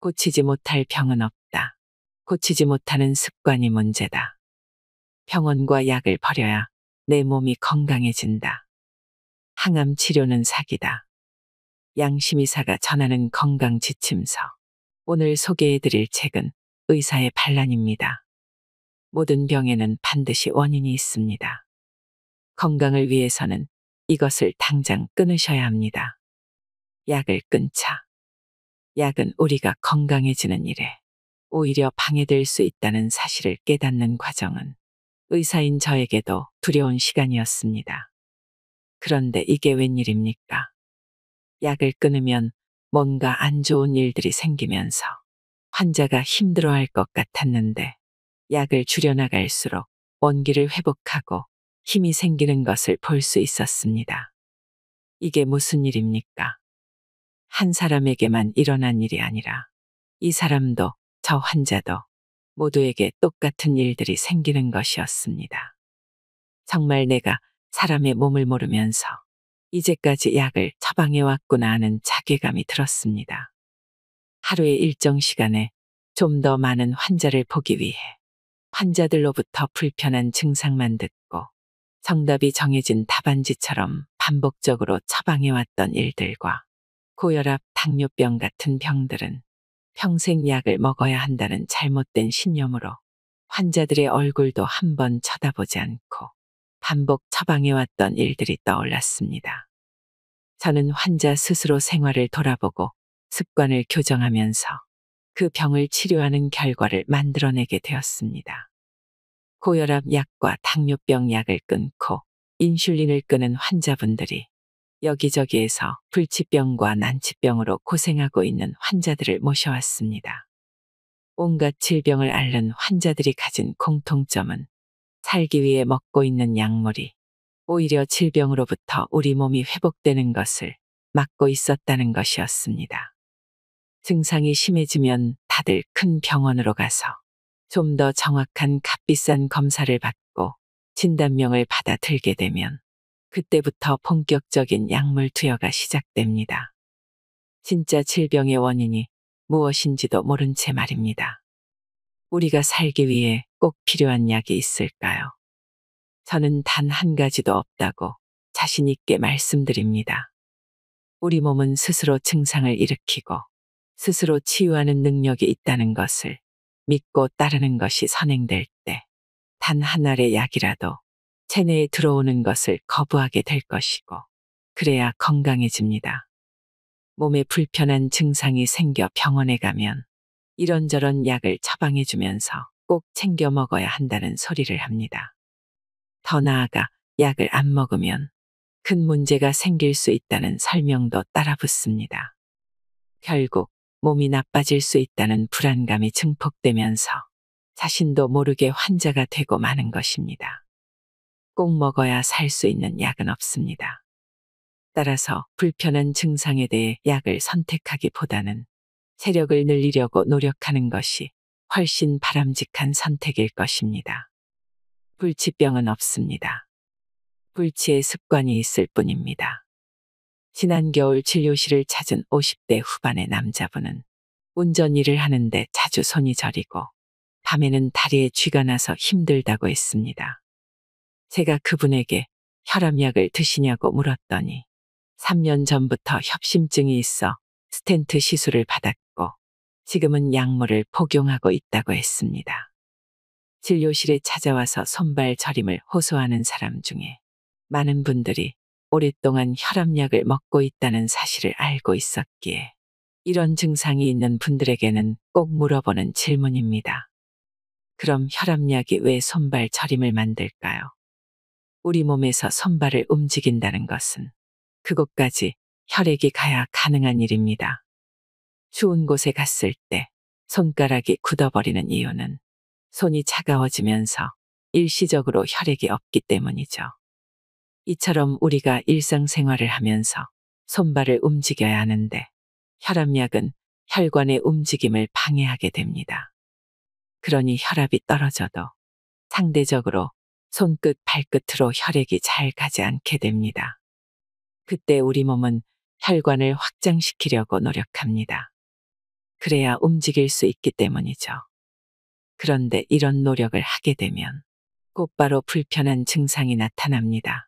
고치지 못할 병은 없다. 고치지 못하는 습관이 문제다. 병원과 약을 버려야 내 몸이 건강해진다. 항암 치료는 사기다. 양심이사가 전하는 건강 지침서. 오늘 소개해드릴 책은 의사의 반란입니다. 모든 병에는 반드시 원인이 있습니다. 건강을 위해서는 이것을 당장 끊으셔야 합니다. 약을 끊자. 약은 우리가 건강해지는 일에 오히려 방해될 수 있다는 사실을 깨닫는 과정은 의사인 저에게도 두려운 시간이었습니다. 그런데 이게 웬일입니까? 약을 끊으면 뭔가 안 좋은 일들이 생기면서 환자가 힘들어할 것 같았는데 약을 줄여나갈수록 원기를 회복하고 힘이 생기는 것을 볼 수 있었습니다. 이게 무슨 일입니까? 한 사람에게만 일어난 일이 아니라 이 사람도 저 환자도 모두에게 똑같은 일들이 생기는 것이었습니다. 정말 내가 사람의 몸을 모르면서 이제까지 약을 처방해왔구나 하는 자괴감이 들었습니다. 하루의 일정 시간에 좀 더 많은 환자를 보기 위해 환자들로부터 불편한 증상만 듣고 정답이 정해진 답안지처럼 반복적으로 처방해왔던 일들과 고혈압, 당뇨병 같은 병들은 평생 약을 먹어야 한다는 잘못된 신념으로 환자들의 얼굴도 한번 쳐다보지 않고 반복 처방해왔던 일들이 떠올랐습니다. 저는 환자 스스로 생활을 돌아보고 습관을 교정하면서 그 병을 치료하는 결과를 만들어내게 되었습니다. 고혈압 약과 당뇨병 약을 끊고 인슐린을 끄는 환자분들이 여기저기에서 불치병과 난치병으로 고생하고 있는 환자들을 모셔왔습니다. 온갖 질병을 앓는 환자들이 가진 공통점은 살기 위해 먹고 있는 약물이 오히려 질병으로부터 우리 몸이 회복되는 것을 막고 있었다는 것이었습니다. 증상이 심해지면 다들 큰 병원으로 가서 좀 더 정확한 값비싼 검사를 받고 진단명을 받아 들게 되면 그때부터 본격적인 약물 투여가 시작됩니다. 진짜 질병의 원인이 무엇인지도 모른 채 말입니다. 우리가 살기 위해 꼭 필요한 약이 있을까요? 저는 단 한 가지도 없다고 자신 있게 말씀드립니다. 우리 몸은 스스로 증상을 일으키고 스스로 치유하는 능력이 있다는 것을 믿고 따르는 것이 선행될 때 단 한 알의 약이라도 체내에 들어오는 것을 거부하게 될 것이고 그래야 건강해집니다. 몸에 불편한 증상이 생겨 병원에 가면 이런저런 약을 처방해주면서 꼭 챙겨 먹어야 한다는 소리를 합니다. 더 나아가 약을 안 먹으면 큰 문제가 생길 수 있다는 설명도 따라 붙습니다. 결국 몸이 나빠질 수 있다는 불안감이 증폭되면서 자신도 모르게 환자가 되고 마는 것입니다. 꼭 먹어야 살 수 있는 약은 없습니다. 따라서 불편한 증상에 대해 약을 선택하기보다는 체력을 늘리려고 노력하는 것이 훨씬 바람직한 선택일 것입니다. 불치병은 없습니다. 불치의 습관이 있을 뿐입니다. 지난 겨울 진료실을 찾은 50대 후반의 남자분은 운전 일을 하는데 자주 손이 저리고 밤에는 다리에 쥐가 나서 힘들다고 했습니다. 제가 그분에게 혈압약을 드시냐고 물었더니 3년 전부터 협심증이 있어 스텐트 시술을 받았고 지금은 약물을 복용하고 있다고 했습니다. 진료실에 찾아와서 손발 저림을 호소하는 사람 중에 많은 분들이 오랫동안 혈압약을 먹고 있다는 사실을 알고 있었기에 이런 증상이 있는 분들에게는 꼭 물어보는 질문입니다. 그럼 혈압약이 왜 손발 저림을 만들까요? 우리 몸에서 손발을 움직인다는 것은 그곳까지 혈액이 가야 가능한 일입니다. 추운 곳에 갔을 때 손가락이 굳어버리는 이유는 손이 차가워지면서 일시적으로 혈액이 없기 때문이죠. 이처럼 우리가 일상생활을 하면서 손발을 움직여야 하는데 혈압약은 혈관의 움직임을 방해하게 됩니다. 그러니 혈압이 떨어져도 상대적으로 손끝, 발끝으로 혈액이 잘 가지 않게 됩니다. 그때 우리 몸은 혈관을 확장시키려고 노력합니다. 그래야 움직일 수 있기 때문이죠. 그런데 이런 노력을 하게 되면 곧바로 불편한 증상이 나타납니다.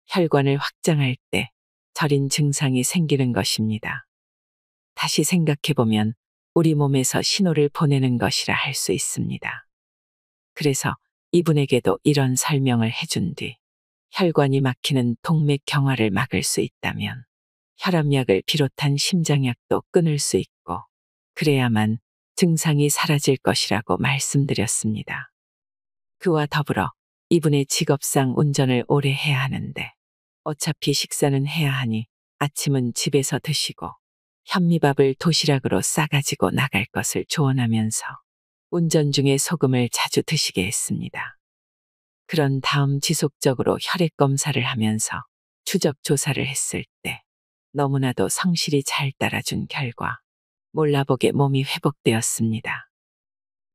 혈관을 확장할 때 저린 증상이 생기는 것입니다. 다시 생각해보면 우리 몸에서 신호를 보내는 것이라 할 수 있습니다. 그래서 이분에게도 이런 설명을 해준 뒤 혈관이 막히는 동맥경화를 막을 수 있다면 혈압약을 비롯한 심장약도 끊을 수 있고 그래야만 증상이 사라질 것이라고 말씀드렸습니다. 그와 더불어 이분의 직업상 운전을 오래 해야 하는데 어차피 식사는 해야 하니 아침은 집에서 드시고 현미밥을 도시락으로 싸가지고 나갈 것을 조언하면서 운전 중에 소금을 자주 드시게 했습니다. 그런 다음 지속적으로 혈액 검사를 하면서 추적 조사를 했을 때 너무나도 성실히 잘 따라준 결과 몰라보게 몸이 회복되었습니다.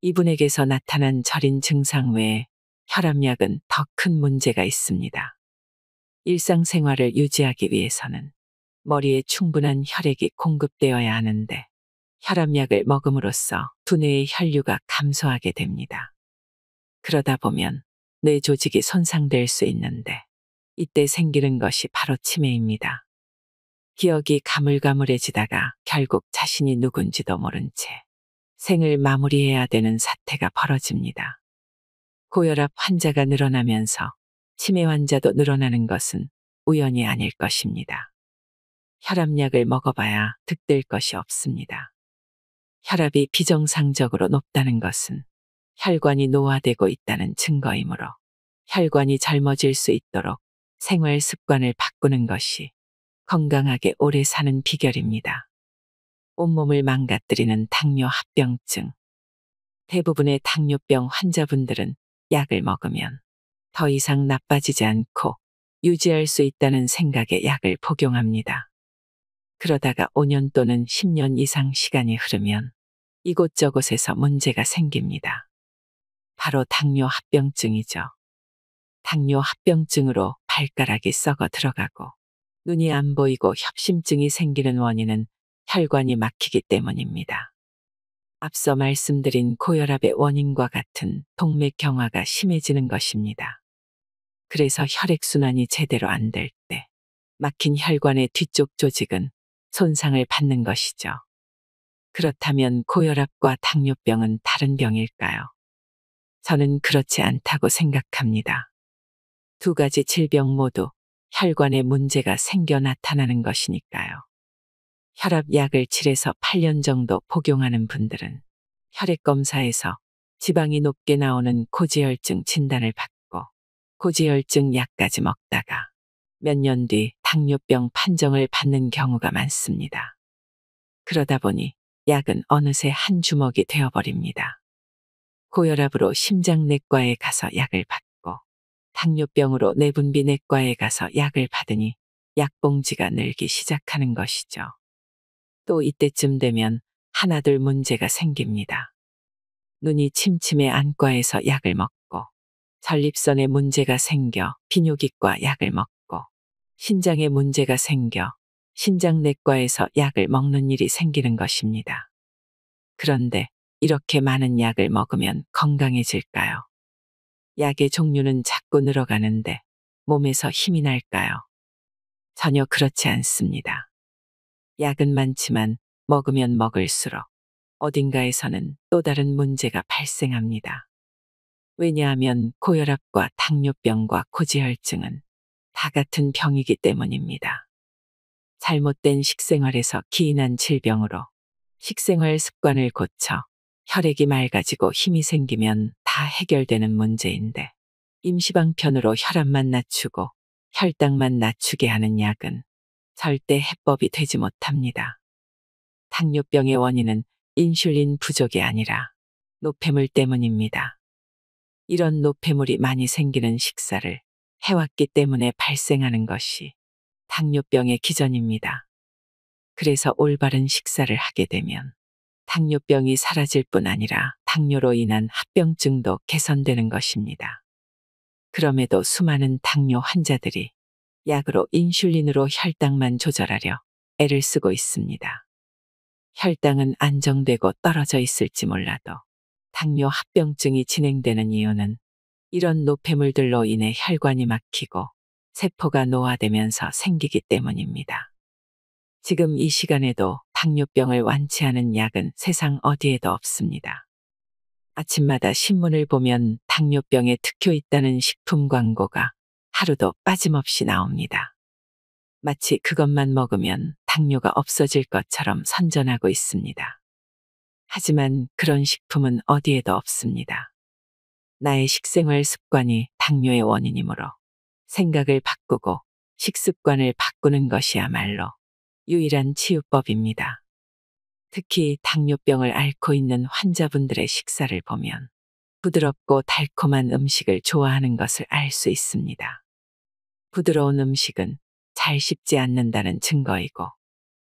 이분에게서 나타난 저린 증상 외에 혈압약은 더 큰 문제가 있습니다. 일상생활을 유지하기 위해서는 머리에 충분한 혈액이 공급되어야 하는데 혈압약을 먹음으로써 두뇌의 혈류가 감소하게 됩니다. 그러다 보면 뇌 조직이 손상될 수 있는데 이때 생기는 것이 바로 치매입니다. 기억이 가물가물해지다가 결국 자신이 누군지도 모른 채 생을 마무리해야 되는 사태가 벌어집니다. 고혈압 환자가 늘어나면서 치매 환자도 늘어나는 것은 우연이 아닐 것입니다. 혈압약을 먹어봐야 득될 것이 없습니다. 혈압이 비정상적으로 높다는 것은 혈관이 노화되고 있다는 증거이므로 혈관이 젊어질 수 있도록 생활 습관을 바꾸는 것이 건강하게 오래 사는 비결입니다. 온몸을 망가뜨리는 당뇨 합병증. 대부분의 당뇨병 환자분들은 약을 먹으면 더 이상 나빠지지 않고 유지할 수 있다는 생각에 약을 복용합니다. 그러다가 5년 또는 10년 이상 시간이 흐르면 이곳저곳에서 문제가 생깁니다. 바로 당뇨 합병증이죠. 당뇨 합병증으로 발가락이 썩어 들어가고 눈이 안 보이고 협심증이 생기는 원인은 혈관이 막히기 때문입니다. 앞서 말씀드린 고혈압의 원인과 같은 동맥경화가 심해지는 것입니다. 그래서 혈액순환이 제대로 안 될 때 막힌 혈관의 뒤쪽 조직은 손상을 받는 것이죠. 그렇다면 고혈압과 당뇨병은 다른 병일까요? 저는 그렇지 않다고 생각합니다. 두 가지 질병 모두 혈관에 문제가 생겨 나타나는 것이니까요. 혈압약을 7에서 8년 정도 복용하는 분들은 혈액검사에서 지방이 높게 나오는 고지혈증 진단을 받고 고지혈증 약까지 먹다가 몇 년 뒤 당뇨병 판정을 받는 경우가 많습니다. 그러다 보니 약은 어느새 한 주먹이 되어버립니다. 고혈압으로 심장내과에 가서 약을 받고 당뇨병으로 내분비내과에 가서 약을 받으니 약봉지가 늘기 시작하는 것이죠. 또 이때쯤 되면 하나둘 문제가 생깁니다. 눈이 침침해 안과에서 약을 먹고 전립선에 문제가 생겨 비뇨기과 약을 먹고 신장에 문제가 생겨 신장내과에서 약을 먹는 일이 생기는 것입니다. 그런데 이렇게 많은 약을 먹으면 건강해질까요? 약의 종류는 자꾸 늘어가는데 몸에서 힘이 날까요? 전혀 그렇지 않습니다. 약은 많지만 먹으면 먹을수록 어딘가에서는 또 다른 문제가 발생합니다. 왜냐하면 고혈압과 당뇨병과 고지혈증은 다 같은 병이기 때문입니다. 잘못된 식생활에서 기인한 질병으로 식생활 습관을 고쳐 혈액이 맑아지고 힘이 생기면 다 해결되는 문제인데 임시방편으로 혈압만 낮추고 혈당만 낮추게 하는 약은 절대 해법이 되지 못합니다. 당뇨병의 원인은 인슐린 부족이 아니라 노폐물 때문입니다. 이런 노폐물이 많이 생기는 식사를 해왔기 때문에 발생하는 것이 당뇨병의 기전입니다. 그래서 올바른 식사를 하게 되면 당뇨병이 사라질 뿐 아니라 당뇨로 인한 합병증도 개선되는 것입니다. 그럼에도 수많은 당뇨 환자들이 약으로 인슐린으로 혈당만 조절하려 애를 쓰고 있습니다. 혈당은 안정되고 떨어져 있을지 몰라도 당뇨 합병증이 진행되는 이유는 이런 노폐물들로 인해 혈관이 막히고 세포가 노화되면서 생기기 때문입니다. 지금 이 시간에도 당뇨병을 완치하는 약은 세상 어디에도 없습니다. 아침마다 신문을 보면 당뇨병에 특효 있다는 식품 광고가 하루도 빠짐없이 나옵니다. 마치 그것만 먹으면 당뇨가 없어질 것처럼 선전하고 있습니다. 하지만 그런 식품은 어디에도 없습니다. 나의 식생활 습관이 당뇨의 원인이므로 생각을 바꾸고 식습관을 바꾸는 것이야말로 유일한 치유법입니다. 특히 당뇨병을 앓고 있는 환자분들의 식사를 보면 부드럽고 달콤한 음식을 좋아하는 것을 알 수 있습니다. 부드러운 음식은 잘 씹지 않는다는 증거이고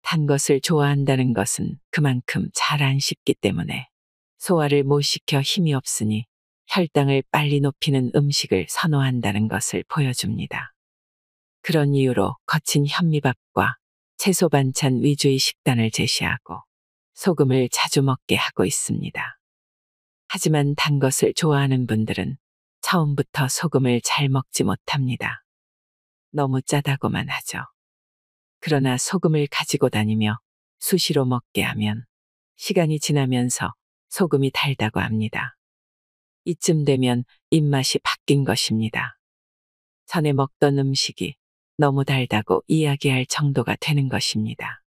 단 것을 좋아한다는 것은 그만큼 잘 안 씹기 때문에 소화를 못 시켜 힘이 없으니 혈당을 빨리 높이는 음식을 선호한다는 것을 보여줍니다. 그런 이유로 거친 현미밥과 채소 반찬 위주의 식단을 제시하고 소금을 자주 먹게 하고 있습니다. 하지만 단 것을 좋아하는 분들은 처음부터 소금을 잘 먹지 못합니다. 너무 짜다고만 하죠. 그러나 소금을 가지고 다니며 수시로 먹게 하면 시간이 지나면서 소금이 달다고 합니다. 이쯤 되면 입맛이 바뀐 것입니다. 전에 먹던 음식이 너무 달다고 이야기할 정도가 되는 것입니다.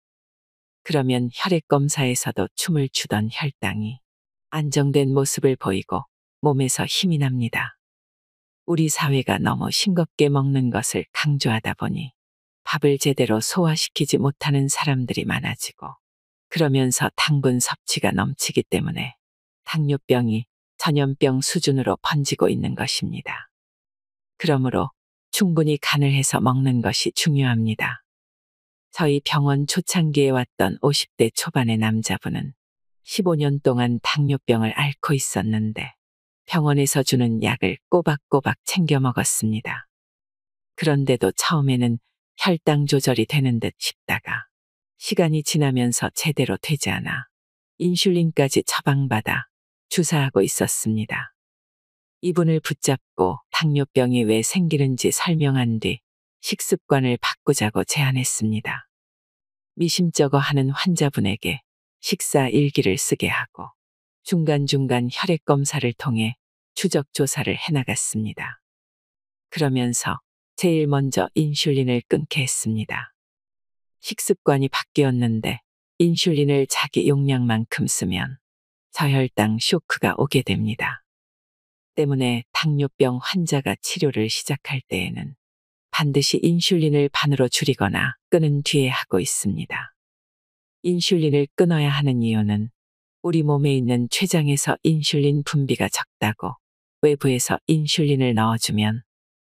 그러면 혈액 검사에서도 춤을 추던 혈당이 안정된 모습을 보이고 몸에서 힘이 납니다. 우리 사회가 너무 싱겁게 먹는 것을 강조하다 보니 밥을 제대로 소화시키지 못하는 사람들이 많아지고 그러면서 당분 섭취가 넘치기 때문에 당뇨병이 전염병 수준으로 번지고 있는 것입니다. 그러므로 충분히 간을 해서 먹는 것이 중요합니다. 저희 병원 초창기에 왔던 50대 초반의 남자분은 15년 동안 당뇨병을 앓고 있었는데 병원에서 주는 약을 꼬박꼬박 챙겨 먹었습니다. 그런데도 처음에는 혈당 조절이 되는 듯 싶다가 시간이 지나면서 제대로 되지 않아 인슐린까지 처방받아 주사하고 있었습니다. 이분을 붙잡고 당뇨병이 왜 생기는지 설명한 뒤 식습관을 바꾸자고 제안했습니다. 미심쩍어 하는 환자분에게 식사 일기를 쓰게 하고 중간중간 혈액 검사를 통해 추적 조사를 해나갔습니다. 그러면서 제일 먼저 인슐린을 끊게 했습니다. 식습관이 바뀌었는데 인슐린을 자기 용량만큼 쓰면 저혈당 쇼크가 오게 됩니다. 때문에 당뇨병 환자가 치료를 시작할 때에는 반드시 인슐린을 반으로 줄이거나 끊은 뒤에 하고 있습니다. 인슐린을 끊어야 하는 이유는 우리 몸에 있는 췌장에서 인슐린 분비가 적다고 외부에서 인슐린을 넣어주면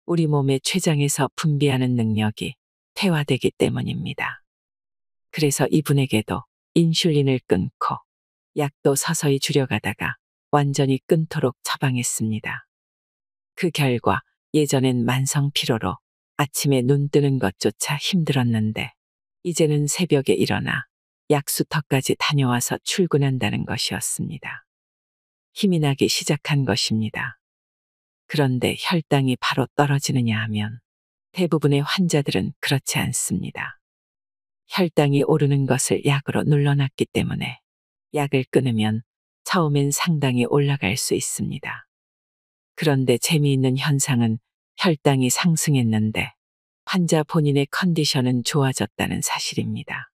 우리 몸의 췌장에서 분비하는 능력이 퇴화되기 때문입니다. 그래서 이분에게도 인슐린을 끊고 약도 서서히 줄여가다가 완전히 끊도록 처방했습니다. 그 결과 예전엔 만성 피로로 아침에 눈 뜨는 것조차 힘들었는데 이제는 새벽에 일어나 약수터까지 다녀와서 출근한다는 것이었습니다. 힘이 나기 시작한 것입니다. 그런데 혈당이 바로 떨어지느냐 하면 대부분의 환자들은 그렇지 않습니다. 혈당이 오르는 것을 약으로 눌러놨기 때문에 약을 끊으면 처음엔 상당히 올라갈 수 있습니다. 그런데 재미있는 현상은 혈당이 상승했는데 환자 본인의 컨디션은 좋아졌다는 사실입니다.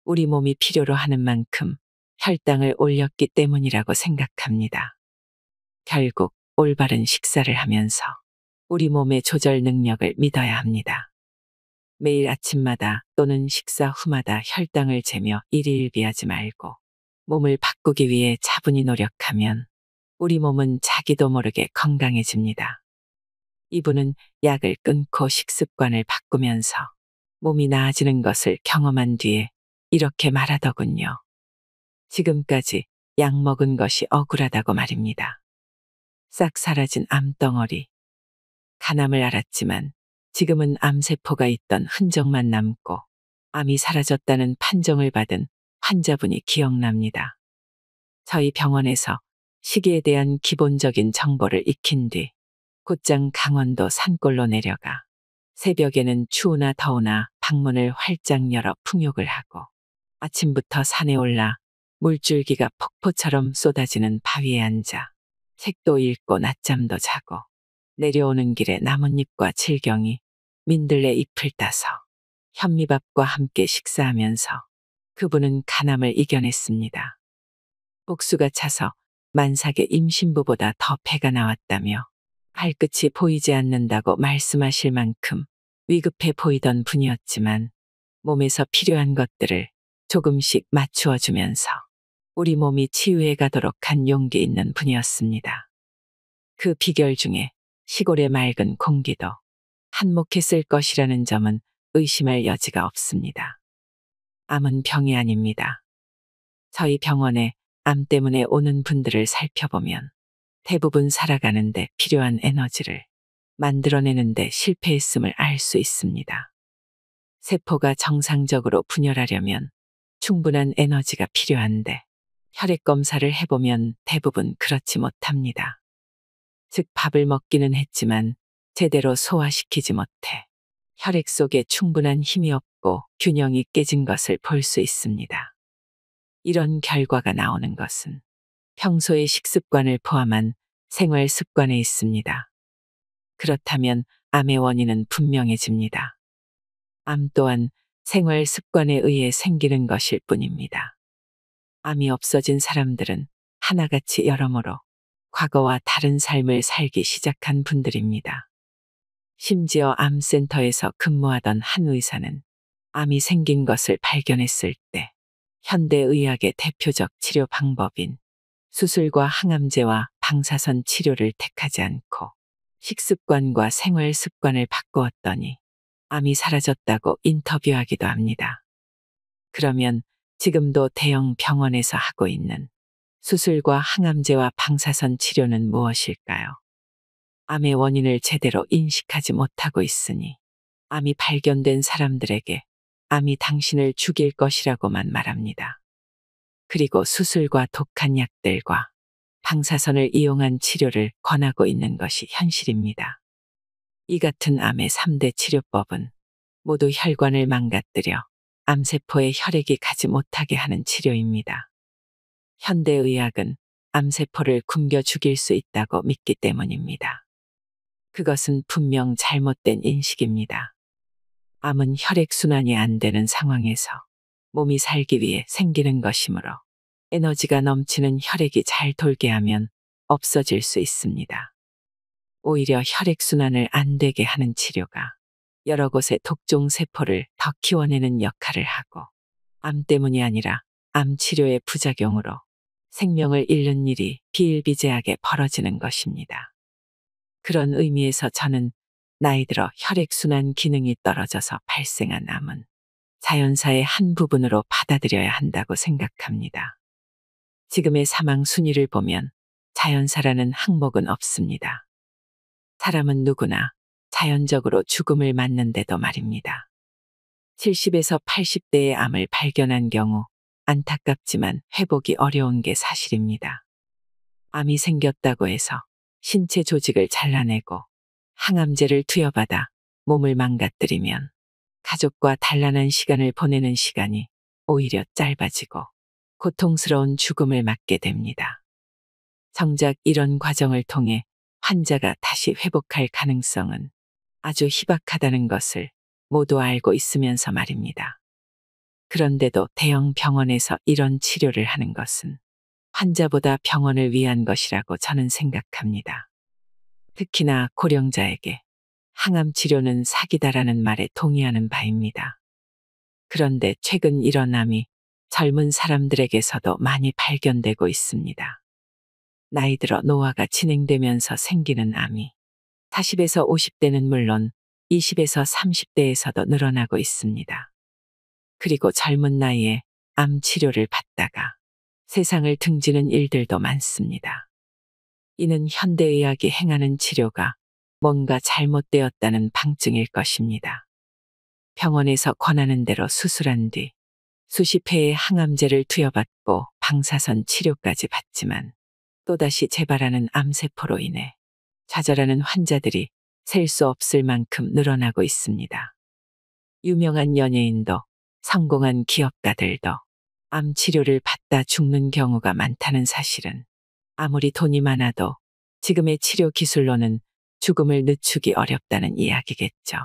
우리 몸이 필요로 하는 만큼 혈당을 올렸기 때문이라고 생각합니다. 결국 올바른 식사를 하면서 우리 몸의 조절 능력을 믿어야 합니다. 매일 아침마다 또는 식사 후마다 혈당을 재며 일희일비하지 말고 몸을 바꾸기 위해 차분히 노력하면 우리 몸은 자기도 모르게 건강해집니다. 이분은 약을 끊고 식습관을 바꾸면서 몸이 나아지는 것을 경험한 뒤에 이렇게 말하더군요. 지금까지 약 먹은 것이 억울하다고 말입니다. 싹 사라진 암덩어리. 간암을 앓았지만 지금은 암세포가 있던 흔적만 남고 암이 사라졌다는 판정을 받은 환자분이 기억납니다. 저희 병원에서 시기에 대한 기본적인 정보를 익힌 뒤 곧장 강원도 산골로 내려가 새벽에는 추우나 더우나 방문을 활짝 열어 풍욕을 하고 아침부터 산에 올라 물줄기가 폭포처럼 쏟아지는 바위에 앉아 책도 읽고 낮잠도 자고 내려오는 길에 나뭇잎과 질경이 민들레 잎을 따서 현미밥과 함께 식사하면서 그분은 간암을 이겨냈습니다. 복수가 차서 만삭의 임신부보다 더 배가 나왔다며 발끝이 보이지 않는다고 말씀하실 만큼 위급해 보이던 분이었지만 몸에서 필요한 것들을 조금씩 맞추어 주면서 우리 몸이 치유해 가도록 한 용기 있는 분이었습니다. 그 비결 중에 시골의 맑은 공기도 한몫했을 것이라는 점은 의심할 여지가 없습니다. 암은 병이 아닙니다. 저희 병원에 암 때문에 오는 분들을 살펴보면 대부분 살아가는데 필요한 에너지를 만들어내는데 실패했음을 알 수 있습니다. 세포가 정상적으로 분열하려면 충분한 에너지가 필요한데 혈액 검사를 해보면 대부분 그렇지 못합니다. 즉 밥을 먹기는 했지만 제대로 소화시키지 못해 혈액 속에 충분한 힘이 없고 균형이 깨진 것을 볼 수 있습니다. 이런 결과가 나오는 것은 평소의 식습관을 포함한 생활 습관에 있습니다. 그렇다면 암의 원인은 분명해집니다. 암 또한 생활 습관에 의해 생기는 것일 뿐입니다. 암이 없어진 사람들은 하나같이 여러모로 과거와 다른 삶을 살기 시작한 분들입니다. 심지어 암센터에서 근무하던 한 의사는 암이 생긴 것을 발견했을 때 현대의학의 대표적 치료 방법인 수술과 항암제와 방사선 치료를 택하지 않고 식습관과 생활 습관을 바꾸었더니 암이 사라졌다고 인터뷰하기도 합니다. 그러면 지금도 대형 병원에서 하고 있는 수술과 항암제와 방사선 치료는 무엇일까요? 암의 원인을 제대로 인식하지 못하고 있으니 암이 발견된 사람들에게 암이 당신을 죽일 것이라고만 말합니다. 그리고 수술과 독한 약들과 방사선을 이용한 치료를 권하고 있는 것이 현실입니다. 이 같은 암의 3대 치료법은 모두 혈관을 망가뜨려 암세포에 혈액이 가지 못하게 하는 치료입니다. 현대의학은 암세포를 굶겨 죽일 수 있다고 믿기 때문입니다. 그것은 분명 잘못된 인식입니다. 암은 혈액순환이 안 되는 상황에서 몸이 살기 위해 생기는 것이므로 에너지가 넘치는 혈액이 잘 돌게 하면 없어질 수 있습니다. 오히려 혈액순환을 안 되게 하는 치료가 여러 곳의 독종 세포를 더 키워내는 역할을 하고 암 때문이 아니라 암 치료의 부작용으로 생명을 잃는 일이 비일비재하게 벌어지는 것입니다. 그런 의미에서 저는 나이 들어 혈액순환 기능이 떨어져서 발생한 암은 자연사의 한 부분으로 받아들여야 한다고 생각합니다. 지금의 사망 순위를 보면 자연사라는 항목은 없습니다. 사람은 누구나 자연적으로 죽음을 맞는데도 말입니다. 70에서 80대의 암을 발견한 경우 안타깝지만 회복이 어려운 게 사실입니다. 암이 생겼다고 해서 신체 조직을 잘라내고 항암제를 투여받아 몸을 망가뜨리면 가족과 단란한 시간을 보내는 시간이 오히려 짧아지고 고통스러운 죽음을 맞게 됩니다. 정작 이런 과정을 통해 환자가 다시 회복할 가능성은 아주 희박하다는 것을 모두 알고 있으면서 말입니다. 그런데도 대형 병원에서 이런 치료를 하는 것은 환자보다 병원을 위한 것이라고 저는 생각합니다. 특히나 고령자에게 항암 치료는 사기다라는 말에 동의하는 바입니다. 그런데 최근 이런 암이 젊은 사람들에게서도 많이 발견되고 있습니다. 나이 들어 노화가 진행되면서 생기는 암이 40에서 50대는 물론 20에서 30대에서도 늘어나고 있습니다. 그리고 젊은 나이에 암 치료를 받다가 세상을 등지는 일들도 많습니다. 이는 현대의학이 행하는 치료가 뭔가 잘못되었다는 방증일 것입니다. 병원에서 권하는 대로 수술한 뒤 수십 회의 항암제를 투여받고 방사선 치료까지 받지만 또다시 재발하는 암세포로 인해 좌절하는 환자들이 셀 수 없을 만큼 늘어나고 있습니다. 유명한 연예인도 성공한 기업가들도 암 치료를 받다 죽는 경우가 많다는 사실은 아무리 돈이 많아도 지금의 치료 기술로는 죽음을 늦추기 어렵다는 이야기겠죠.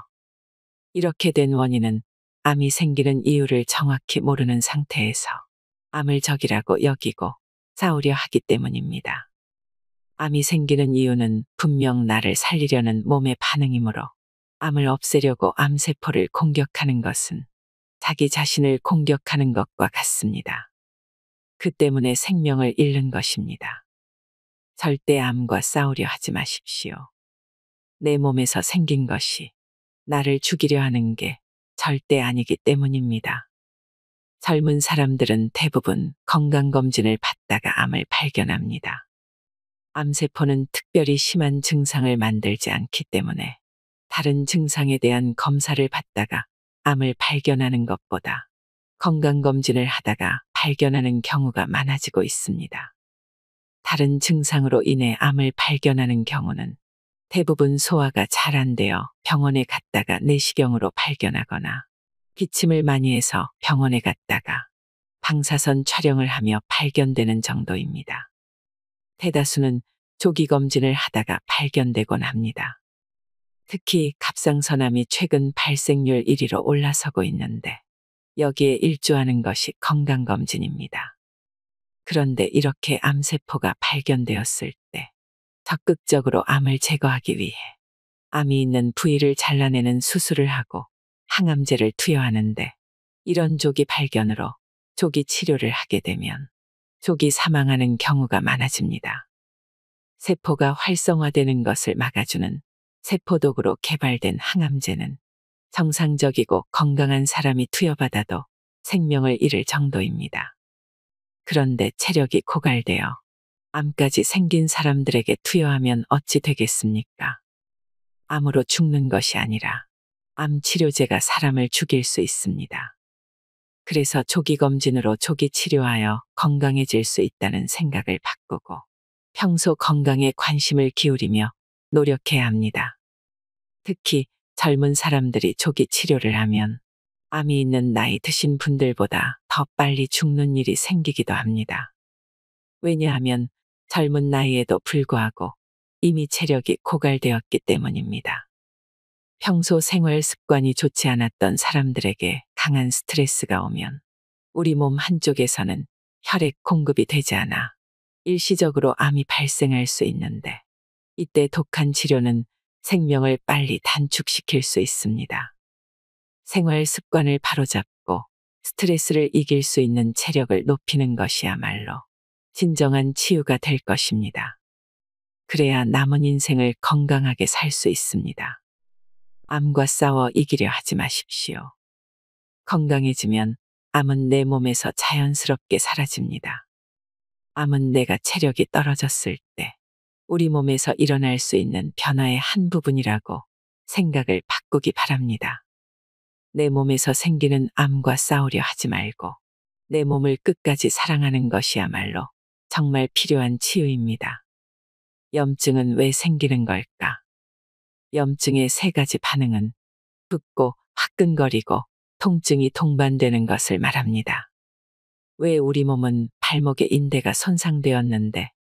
이렇게 된 원인은 암이 생기는 이유를 정확히 모르는 상태에서 암을 적이라고 여기고 싸우려 하기 때문입니다. 암이 생기는 이유는 분명 나를 살리려는 몸의 반응이므로 암을 없애려고 암세포를 공격하는 것은 자기 자신을 공격하는 것과 같습니다. 그 때문에 생명을 잃는 것입니다. 절대 암과 싸우려 하지 마십시오. 내 몸에서 생긴 것이 나를 죽이려 하는 게 절대 아니기 때문입니다. 젊은 사람들은 대부분 건강검진을 받다가 암을 발견합니다. 암세포는 특별히 심한 증상을 만들지 않기 때문에 다른 증상에 대한 검사를 받다가 암을 발견하는 것보다 건강검진을 하다가 발견하는 경우가 많아지고 있습니다. 다른 증상으로 인해 암을 발견하는 경우는 대부분 소화가 잘 안 되어 병원에 갔다가 내시경으로 발견하거나 기침을 많이 해서 병원에 갔다가 방사선 촬영을 하며 발견되는 정도입니다. 대다수는 조기 검진을 하다가 발견되곤 합니다. 특히 갑상선암이 최근 발생률 1위로 올라서고 있는데 여기에 일조하는 것이 건강검진입니다. 그런데 이렇게 암세포가 발견되었을 때 적극적으로 암을 제거하기 위해 암이 있는 부위를 잘라내는 수술을 하고 항암제를 투여하는데 이런 조기 발견으로 조기 치료를 하게 되면 조기 사망하는 경우가 많아집니다. 세포가 활성화되는 것을 막아주는 세포독으로 개발된 항암제는 정상적이고 건강한 사람이 투여받아도 생명을 잃을 정도입니다. 그런데 체력이 고갈되어 암까지 생긴 사람들에게 투여하면 어찌 되겠습니까? 암으로 죽는 것이 아니라 암 치료제가 사람을 죽일 수 있습니다. 그래서 조기 검진으로 조기 치료하여 건강해질 수 있다는 생각을 바꾸고 평소 건강에 관심을 기울이며 노력해야 합니다. 특히 젊은 사람들이 조기 치료를 하면 암이 있는 나이 드신 분들보다 더 빨리 죽는 일이 생기기도 합니다. 왜냐하면 젊은 나이에도 불구하고 이미 체력이 고갈되었기 때문입니다. 평소 생활 습관이 좋지 않았던 사람들에게 강한 스트레스가 오면 우리 몸 한쪽에서는 혈액 공급이 되지 않아 일시적으로 암이 발생할 수 있는데 이때 독한 치료는 생명을 빨리 단축시킬 수 있습니다. 생활 습관을 바로잡고 스트레스를 이길 수 있는 체력을 높이는 것이야말로 진정한 치유가 될 것입니다. 그래야 남은 인생을 건강하게 살 수 있습니다. 암과 싸워 이기려 하지 마십시오. 건강해지면 암은 내 몸에서 자연스럽게 사라집니다. 암은 내가 체력이 떨어졌을 때 우리 몸에서 일어날 수 있는 변화의 한 부분이라고 생각을 바꾸기 바랍니다. 내 몸에서 생기는 암과 싸우려 하지 말고 내 몸을 끝까지 사랑하는 것이야말로 정말 필요한 치유입니다. 염증은 왜 생기는 걸까? 염증의 세 가지 반응은 붓고 화끈거리고 통증이 동반되는 것을 말합니다. 왜 우리 몸은 발목의 인대가 손상되었는데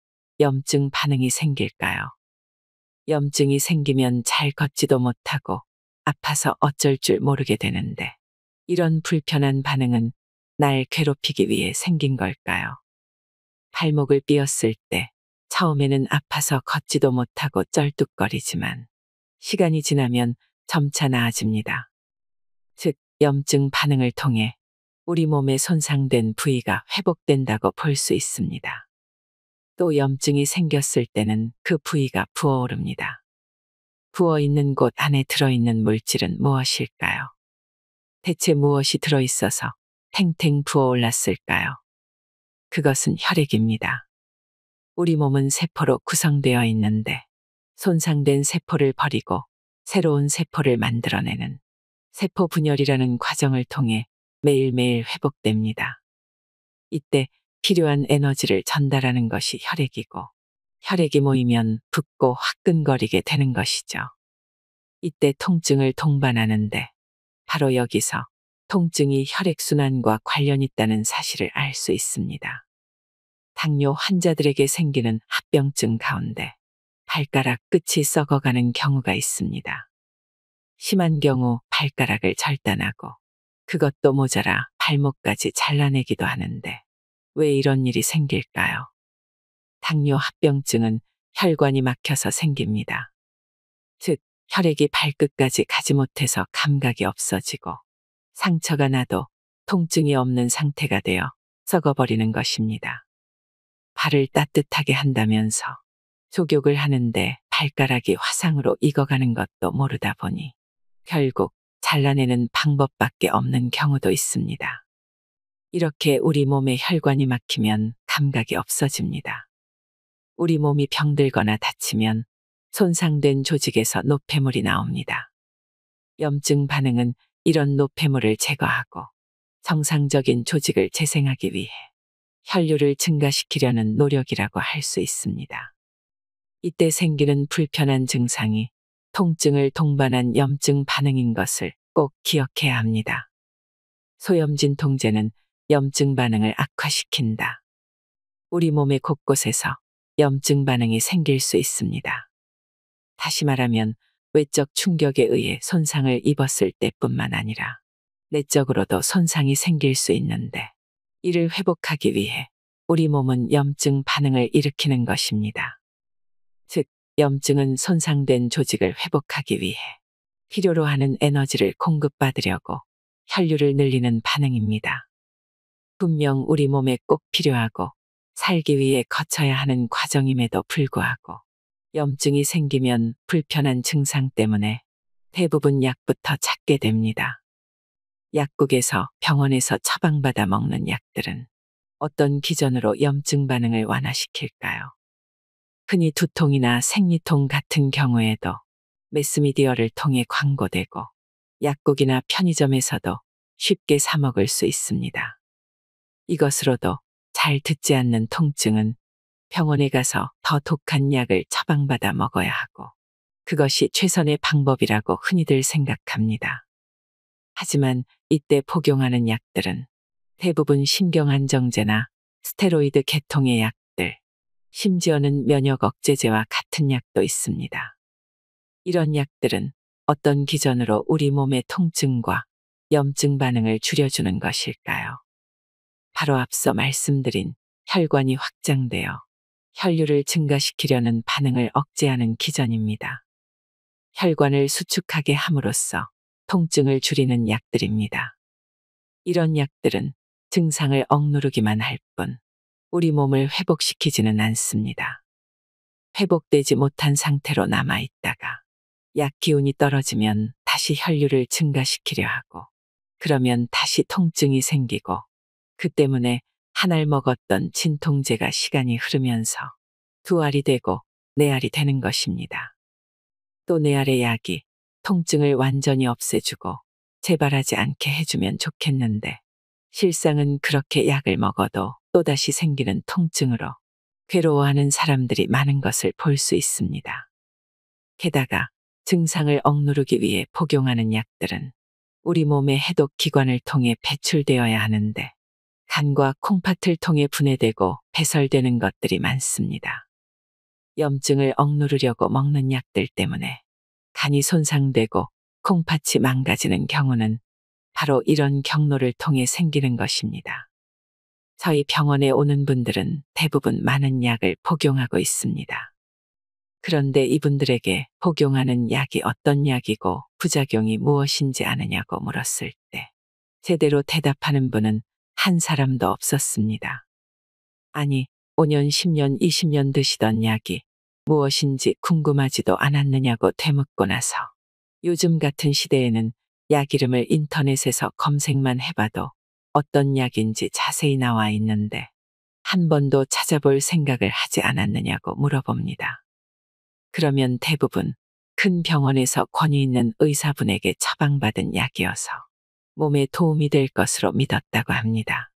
염증 반응이 생길까요? 염증이 생기면 잘 걷지도 못하고 아파서 어쩔 줄 모르게 되는데 이런 불편한 반응은 날 괴롭히기 위해 생긴 걸까요? 발목을 삐었을 때 처음에는 아파서 걷지도 못하고 쩔뚝거리지만 시간이 지나면 점차 나아집니다. 즉, 염증 반응을 통해 우리 몸의 손상된 부위가 회복된다고 볼 수 있습니다. 또 염증이 생겼을 때는 그 부위가 부어오릅니다. 부어있는 곳 안에 들어있는 물질은 무엇일까요? 대체 무엇이 들어있어서 탱탱 부어올랐을까요? 그것은 혈액입니다. 우리 몸은 세포로 구성되어 있는데 손상된 세포를 버리고 새로운 세포를 만들어내는 세포 분열이라는 과정을 통해 매일매일 회복됩니다. 이때 필요한 에너지를 전달하는 것이 혈액이고, 혈액이 모이면 붓고 화끈거리게 되는 것이죠. 이때 통증을 동반하는데 바로 여기서 통증이 혈액순환과 관련 있다는 사실을 알 수 있습니다. 당뇨 환자들에게 생기는 합병증 가운데 발가락 끝이 썩어가는 경우가 있습니다. 심한 경우 발가락을 절단하고 그것도 모자라 발목까지 잘라내기도 하는데 왜 이런 일이 생길까요? 당뇨 합병증은 혈관이 막혀서 생깁니다. 즉, 혈액이 발끝까지 가지 못해서 감각이 없어지고 상처가 나도 통증이 없는 상태가 되어 썩어버리는 것입니다. 발을 따뜻하게 한다면서 족욕을 하는데 발가락이 화상으로 익어가는 것도 모르다 보니 결국 잘라내는 방법밖에 없는 경우도 있습니다. 이렇게 우리 몸의 혈관이 막히면 감각이 없어집니다. 우리 몸이 병들거나 다치면 손상된 조직에서 노폐물이 나옵니다. 염증 반응은 이런 노폐물을 제거하고 정상적인 조직을 재생하기 위해 혈류를 증가시키려는 노력이라고 할 수 있습니다. 이때 생기는 불편한 증상이 통증을 동반한 염증 반응인 것을 꼭 기억해야 합니다. 소염진 통제는 염증 반응을 악화시킨다. 우리 몸의 곳곳에서 염증 반응이 생길 수 있습니다. 다시 말하면 외적 충격에 의해 손상을 입었을 때뿐만 아니라 내적으로도 손상이 생길 수 있는데 이를 회복하기 위해 우리 몸은 염증 반응을 일으키는 것입니다. 즉, 염증은 손상된 조직을 회복하기 위해 필요로 하는 에너지를 공급받으려고 혈류를 늘리는 반응입니다. 분명 우리 몸에 꼭 필요하고 살기 위해 거쳐야 하는 과정임에도 불구하고 염증이 생기면 불편한 증상 때문에 대부분 약부터 찾게 됩니다. 약국에서 병원에서 처방받아 먹는 약들은 어떤 기전으로 염증 반응을 완화시킬까요? 흔히 두통이나 생리통 같은 경우에도 매스미디어를 통해 광고되고 약국이나 편의점에서도 쉽게 사 먹을 수 있습니다. 이것으로도 잘 듣지 않는 통증은 병원에 가서 더 독한 약을 처방받아 먹어야 하고 그것이 최선의 방법이라고 흔히들 생각합니다. 하지만 이때 복용하는 약들은 대부분 신경안정제나 스테로이드 계통의 약들, 심지어는 면역 억제제와 같은 약도 있습니다. 이런 약들은 어떤 기전으로 우리 몸의 통증과 염증 반응을 줄여주는 것일까요? 바로 앞서 말씀드린 혈관이 확장되어 혈류를 증가시키려는 반응을 억제하는 기전입니다. 혈관을 수축하게 함으로써 통증을 줄이는 약들입니다. 이런 약들은 증상을 억누르기만 할 뿐 우리 몸을 회복시키지는 않습니다. 회복되지 못한 상태로 남아있다가 약 기운이 떨어지면 다시 혈류를 증가시키려 하고 그러면 다시 통증이 생기고 그 때문에 한 알 먹었던 진통제가 시간이 흐르면서 두 알이 되고 네 알이 되는 것입니다. 또 네 알의 약이 통증을 완전히 없애주고 재발하지 않게 해주면 좋겠는데 실상은 그렇게 약을 먹어도 또다시 생기는 통증으로 괴로워하는 사람들이 많은 것을 볼 수 있습니다. 게다가 증상을 억누르기 위해 복용하는 약들은 우리 몸의 해독 기관을 통해 배출되어야 하는데 간과 콩팥을 통해 분해되고 배설되는 것들이 많습니다. 염증을 억누르려고 먹는 약들 때문에 간이 손상되고 콩팥이 망가지는 경우는 바로 이런 경로를 통해 생기는 것입니다. 저희 병원에 오는 분들은 대부분 많은 약을 복용하고 있습니다. 그런데 이분들에게 복용하는 약이 어떤 약이고 부작용이 무엇인지 아느냐고 물었을 때 제대로 대답하는 분은 한 사람도 없었습니다. 아니, 5년, 10년, 20년 드시던 약이 무엇인지 궁금하지도 않았느냐고 되묻고 나서 요즘 같은 시대에는 약 이름을 인터넷에서 검색만 해봐도 어떤 약인지 자세히 나와 있는데 한 번도 찾아볼 생각을 하지 않았느냐고 물어봅니다. 그러면 대부분 큰 병원에서 권위 있는 의사분에게 처방받은 약이어서 몸에 도움이 될 것으로 믿었다고 합니다.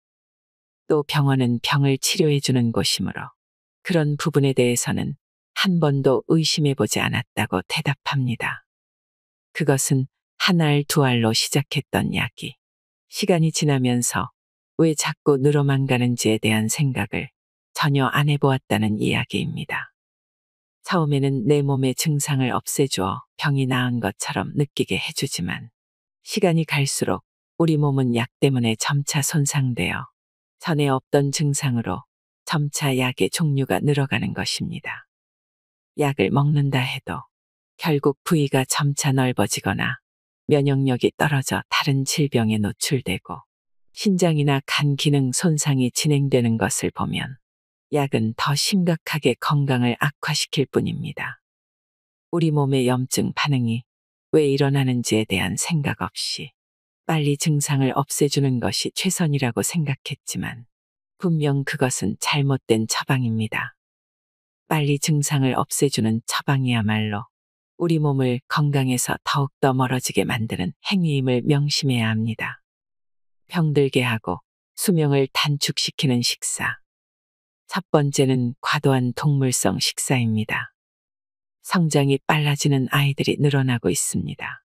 또 병원은 병을 치료해주는 곳이므로 그런 부분에 대해서는 한 번도 의심해보지 않았다고 대답합니다. 그것은 한 알 두 알로 시작했던 약이 시간이 지나면서 왜 자꾸 늘어만 가는지에 대한 생각을 전혀 안 해보았다는 이야기입니다. 처음에는 내 몸의 증상을 없애주어 병이 나은 것처럼 느끼게 해주지만 시간이 갈수록 우리 몸은 약 때문에 점차 손상되어 전에 없던 증상으로 점차 약의 종류가 늘어가는 것입니다. 약을 먹는다 해도 결국 부위가 점차 넓어지거나 면역력이 떨어져 다른 질병에 노출되고 신장이나 간 기능 손상이 진행되는 것을 보면 약은 더 심각하게 건강을 악화시킬 뿐입니다. 우리 몸의 염증 반응이 왜 일어나는지에 대한 생각 없이 빨리 증상을 없애주는 것이 최선이라고 생각했지만 분명 그것은 잘못된 처방입니다. 빨리 증상을 없애주는 처방이야말로 우리 몸을 건강에서 더욱더 멀어지게 만드는 행위임을 명심해야 합니다. 병들게 하고 수명을 단축시키는 식사. 첫 번째는 과도한 동물성 식사입니다. 성장이 빨라지는 아이들이 늘어나고 있습니다.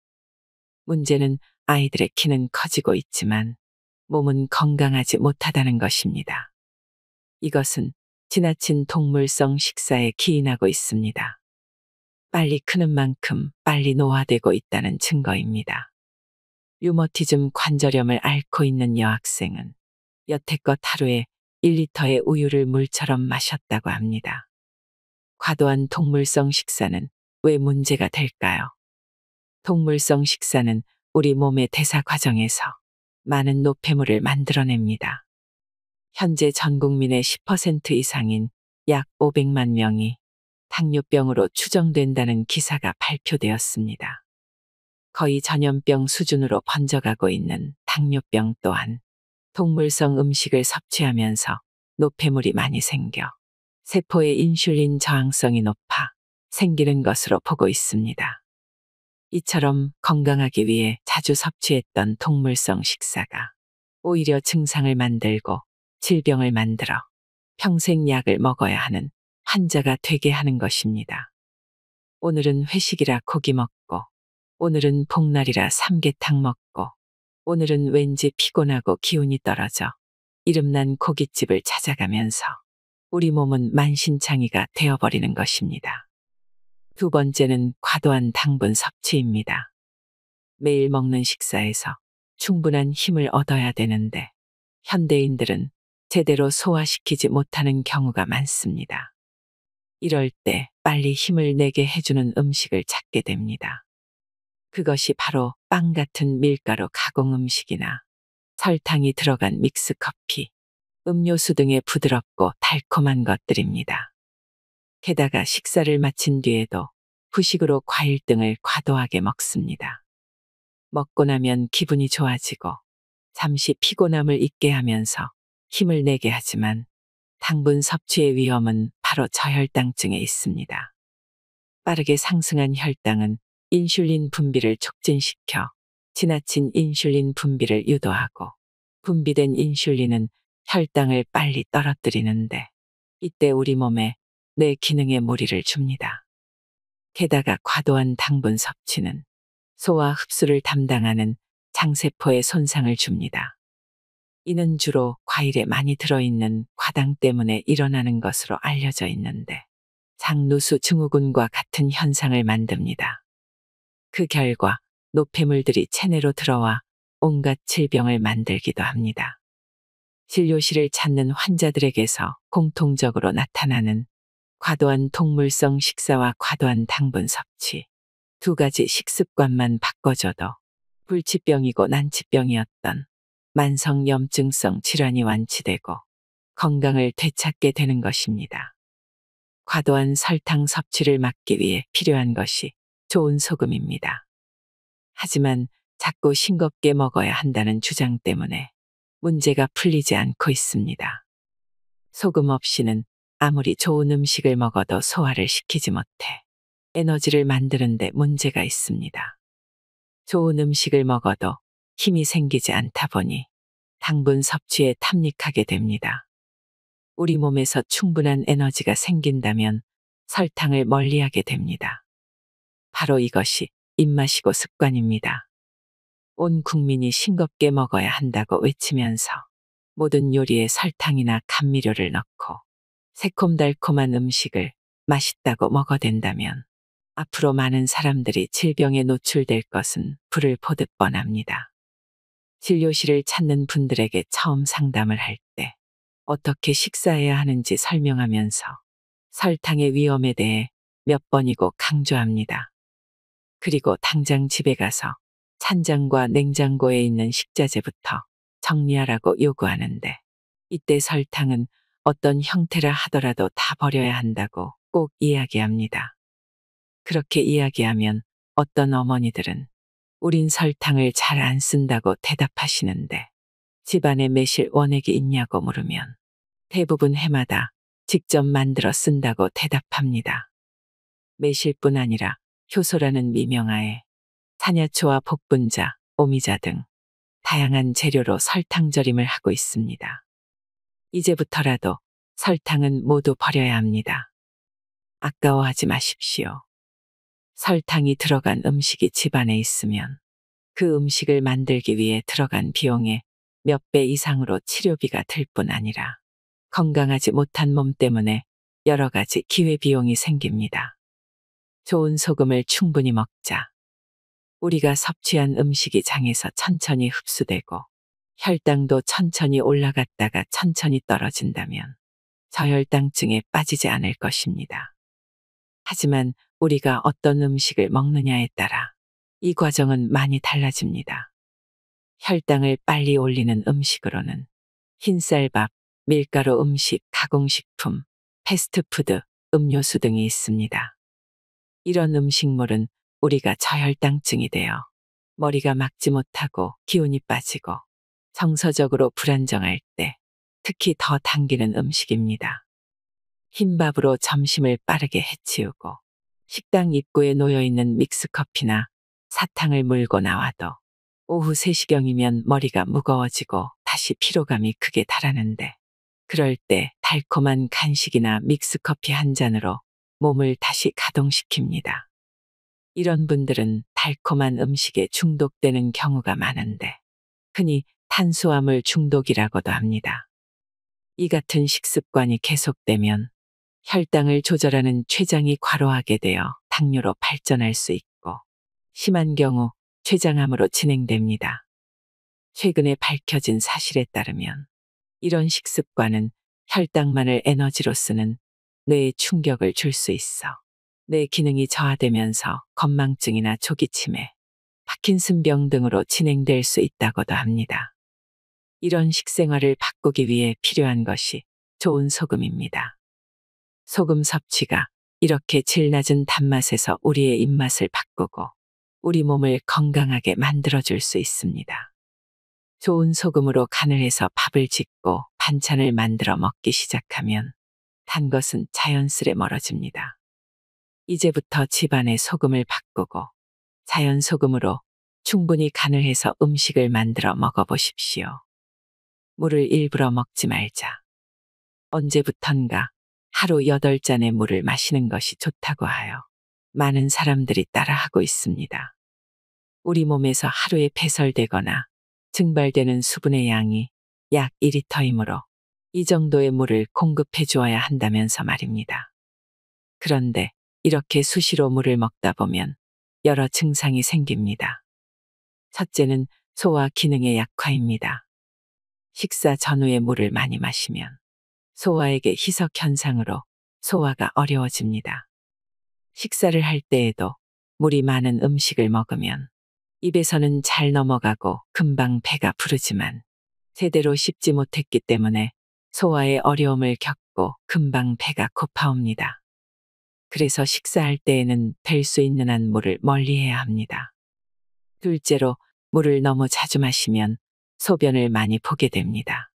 문제는 아이들의 키는 커지고 있지만 몸은 건강하지 못하다는 것입니다. 이것은 지나친 동물성 식사에 기인하고 있습니다. 빨리 크는 만큼 빨리 노화되고 있다는 증거입니다. 류머티즘 관절염을 앓고 있는 여학생은 여태껏 하루에 1리터의 우유를 물처럼 마셨다고 합니다. 과도한 동물성 식사는 왜 문제가 될까요? 동물성 식사는 우리 몸의 대사 과정에서 많은 노폐물을 만들어냅니다. 현재 전 국민의 10% 이상인 약 500만 명이 당뇨병으로 추정된다는 기사가 발표되었습니다. 거의 전염병 수준으로 번져가고 있는 당뇨병 또한 동물성 음식을 섭취하면서 노폐물이 많이 생겨 세포의 인슐린 저항성이 높아 생기는 것으로 보고 있습니다. 이처럼 건강하기 위해 자주 섭취했던 동물성 식사가 오히려 증상을 만들고 질병을 만들어 평생 약을 먹어야 하는 환자가 되게 하는 것입니다. 오늘은 회식이라 고기 먹고, 오늘은 복날이라 삼계탕 먹고, 오늘은 왠지 피곤하고 기운이 떨어져 이름난 고깃집을 찾아가면서 우리 몸은 만신창이가 되어버리는 것입니다. 두 번째는 과도한 당분 섭취입니다. 매일 먹는 식사에서 충분한 힘을 얻어야 되는데 현대인들은 제대로 소화시키지 못하는 경우가 많습니다. 이럴 때 빨리 힘을 내게 해주는 음식을 찾게 됩니다. 그것이 바로 빵 같은 밀가루 가공 음식이나 설탕이 들어간 믹스커피, 음료수 등의 부드럽고 달콤한 것들입니다. 게다가 식사를 마친 뒤에도 후식으로 과일 등을 과도하게 먹습니다. 먹고 나면 기분이 좋아지고 잠시 피곤함을 잊게 하면서 힘을 내게 하지만 당분 섭취의 위험은 바로 저혈당증에 있습니다. 빠르게 상승한 혈당은 인슐린 분비를 촉진시켜 지나친 인슐린 분비를 유도하고 분비된 인슐린은 혈당을 빨리 떨어뜨리는데 이때 우리 몸에 뇌 기능에 무리를 줍니다. 게다가 과도한 당분 섭취는 소화 흡수를 담당하는 장세포에 손상을 줍니다. 이는 주로 과일에 많이 들어있는 과당 때문에 일어나는 것으로 알려져 있는데 장누수 증후군과 같은 현상을 만듭니다. 그 결과 노폐물들이 체내로 들어와 온갖 질병을 만들기도 합니다. 진료실을 찾는 환자들에게서 공통적으로 나타나는 과도한 동물성 식사와 과도한 당분 섭취, 두 가지 식습관만 바꿔줘도 불치병이고 난치병이었던 만성염증성 질환이 완치되고 건강을 되찾게 되는 것입니다. 과도한 설탕 섭취를 막기 위해 필요한 것이 좋은 소금입니다. 하지만 자꾸 싱겁게 먹어야 한다는 주장 때문에 문제가 풀리지 않고 있습니다. 소금 없이는 아무리 좋은 음식을 먹어도 소화를 시키지 못해 에너지를 만드는데 문제가 있습니다. 좋은 음식을 먹어도 힘이 생기지 않다 보니 당분 섭취에 탐닉하게 됩니다. 우리 몸에서 충분한 에너지가 생긴다면 설탕을 멀리하게 됩니다. 바로 이것이 입맛이고 습관입니다. 온 국민이 싱겁게 먹어야 한다고 외치면서 모든 요리에 설탕이나 감미료를 넣고 새콤달콤한 음식을 맛있다고 먹어댄다면 앞으로 많은 사람들이 질병에 노출될 것은 불을 보듯 뻔합니다. 진료실을 찾는 분들에게 처음 상담을 할 때 어떻게 식사해야 하는지 설명하면서 설탕의 위험에 대해 몇 번이고 강조합니다. 그리고 당장 집에 가서 찬장과 냉장고에 있는 식자재부터 정리하라고 요구하는데 이때 설탕은 어떤 형태라 하더라도 다 버려야 한다고 꼭 이야기합니다. 그렇게 이야기하면 어떤 어머니들은 우린 설탕을 잘 안 쓴다고 대답하시는데 집안에 매실 원액이 있냐고 물으면 대부분 해마다 직접 만들어 쓴다고 대답합니다. 매실뿐 아니라 효소라는 미명하에 산야초와 복분자, 오미자 등 다양한 재료로 설탕 절임을 하고 있습니다. 이제부터라도 설탕은 모두 버려야 합니다. 아까워하지 마십시오. 설탕이 들어간 음식이 집안에 있으면 그 음식을 만들기 위해 들어간 비용의 몇 배 이상으로 치료비가 들 뿐 아니라 건강하지 못한 몸 때문에 여러 가지 기회비용이 생깁니다. 좋은 소금을 충분히 먹자. 우리가 섭취한 음식이 장에서 천천히 흡수되고 혈당도 천천히 올라갔다가 천천히 떨어진다면 저혈당증에 빠지지 않을 것입니다. 하지만 우리가 어떤 음식을 먹느냐에 따라 이 과정은 많이 달라집니다. 혈당을 빨리 올리는 음식으로는 흰쌀밥, 밀가루 음식, 가공식품, 패스트푸드, 음료수 등이 있습니다. 이런 음식물은 우리가 저혈당증이 되어 머리가 막지 못하고 기운이 빠지고 정서적으로 불안정할 때 특히 더 당기는 음식입니다. 흰밥으로 점심을 빠르게 해치우고 식당 입구에 놓여있는 믹스커피나 사탕을 물고 나와도 오후 3시경이면 머리가 무거워지고 다시 피로감이 크게 달하는데 그럴 때 달콤한 간식이나 믹스커피 한 잔으로 몸을 다시 가동시킵니다. 이런 분들은 달콤한 음식에 중독되는 경우가 많은데 흔히 탄수화물 중독이라고도 합니다. 이 같은 식습관이 계속되면 혈당을 조절하는 췌장이 과로하게 되어 당뇨로 발전할 수 있고 심한 경우 췌장암으로 진행됩니다. 최근에 밝혀진 사실에 따르면 이런 식습관은 혈당만을 에너지로 쓰는 뇌에 충격을 줄 수 있어 뇌 기능이 저하되면서 건망증이나 조기치매, 파킨슨병 등으로 진행될 수 있다고도 합니다. 이런 식생활을 바꾸기 위해 필요한 것이 좋은 소금입니다. 소금 섭취가 이렇게 질 낮은 단맛에서 우리의 입맛을 바꾸고 우리 몸을 건강하게 만들어줄 수 있습니다. 좋은 소금으로 간을 해서 밥을 짓고 반찬을 만들어 먹기 시작하면 단 것은 자연스레 멀어집니다. 이제부터 집안의 소금을 바꾸고 자연 소금으로 충분히 간을 해서 음식을 만들어 먹어보십시오. 물을 일부러 먹지 말자. 언제부턴가 하루 8잔의 물을 마시는 것이 좋다고 하여 많은 사람들이 따라하고 있습니다. 우리 몸에서 하루에 배설되거나 증발되는 수분의 양이 약 2리터이므로 이 정도의 물을 공급해 주어야 한다면서 말입니다. 그런데 이렇게 수시로 물을 먹다 보면 여러 증상이 생깁니다. 첫째는 소화 기능의 약화입니다. 식사 전후에 물을 많이 마시면 소화액의 희석 현상으로 소화가 어려워집니다. 식사를 할 때에도 물이 많은 음식을 먹으면 입에서는 잘 넘어가고 금방 배가 부르지만 제대로 씹지 못했기 때문에 소화에 어려움을 겪고 금방 배가 고파옵니다. 그래서 식사할 때에는 될 수 있는 한 물을 멀리해야 합니다. 둘째로 물을 너무 자주 마시면 소변을 많이 보게 됩니다.